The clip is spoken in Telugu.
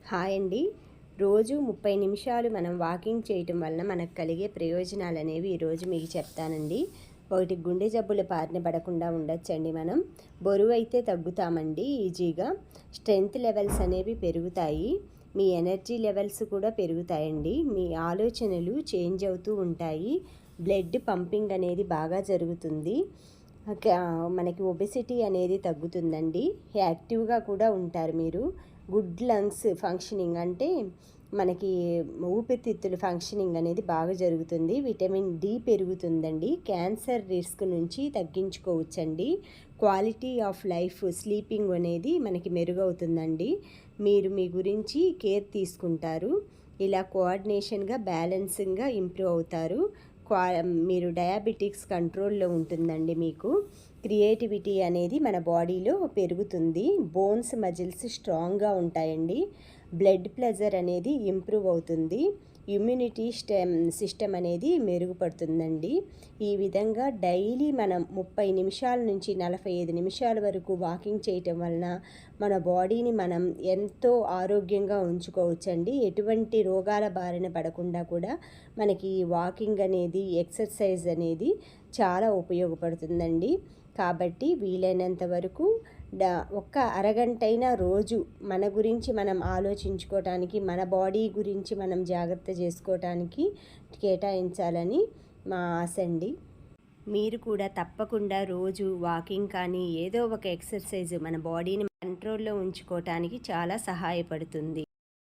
హాయ్ అండి. రోజు 30 నిమిషాలు మనం వాకింగ్ చేయటం వలన మనకు కలిగే ప్రయోజనాలు అనేవి ఈరోజు మీకు చెప్తానండి. ఒకటి, గుండె జబ్బుల బారిన పడకుండా ఉండొచ్చండి. మనం బరువు అయితే తగ్గుతామండి ఈజీగా. స్ట్రెంగ్త్ లెవెల్స్ అనేవి పెరుగుతాయి. మీ ఎనర్జీ లెవెల్స్ కూడా పెరుగుతాయండి. మీ ఆలోచనలు చేంజ్ అవుతూ ఉంటాయి. బ్లడ్ పంపింగ్ అనేది బాగా జరుగుతుంది. మనకి ఒబెసిటీ అనేది తగ్గుతుందండి. యాక్టివ్గా కూడా ఉంటారు మీరు. గుడ్ లంగ్స్ ఫంక్షనింగ్ అంటే మనకి ఊపిరితిత్తుల ఫంక్షనింగ్ అనేది బాగా జరుగుతుంది. విటమిన్ డి పెరుగుతుందండి. క్యాన్సర్ రిస్క్ నుంచి తగ్గించుకోవచ్చండి. క్వాలిటీ ఆఫ్ లైఫ్, స్లీపింగ్ అనేది మనకి మెరుగవుతుందండి. మీరు మీ గురించి కేర్ తీసుకుంటారు. ఇలా కోఆర్డినేషన్గా, బ్యాలెన్సింగ్గా ఇంప్రూవ్ అవుతారు. మీరు డయాబెటిక్స్ కంట్రోల్లో ఉంటుందండి. మీకు క్రియేటివిటీ అనేది మన బాడీలో పెరుగుతుంది. బోన్స్, మజిల్స్ స్ట్రాంగ్గా ఉంటాయండి. బ్లడ్ ప్రెషర్ అనేది ఇంప్రూవ్ అవుతుంది. ఇమ్యూనిటీ సిస్టమ్ అనేది మెరుగుపడుతుందండి. ఈ విధంగా డైలీ మనం 30 నిమిషాల నుంచి 45 నిమిషాల వరకు వాకింగ్ చేయటం వలన మన బాడీని మనం ఎంతో ఆరోగ్యంగా ఉంచుకోవచ్చండి. ఎటువంటి రోగాల బారిన పడకుండా కూడా మనకి వాకింగ్ అనేది, ఎక్సర్సైజ్ అనేది చాలా ఉపయోగపడుతుందండి. కాబట్టి వీలైనంత వరకు ఒక్క అరగంటైనా రోజు మన గురించి మనం ఆలోచించుకోవటానికి, మన బాడీ గురించి మనం జాగ్రత్త చేసుకోవటానికి కేటాయించాలని మా ఆశ అండి. మీరు కూడా తప్పకుండా రోజు వాకింగ్ కానీ ఏదో ఒక ఎక్సర్సైజ్ మన బాడీని కంట్రోల్లో ఉంచుకోవటానికి చాలా సహాయపడుతుంది.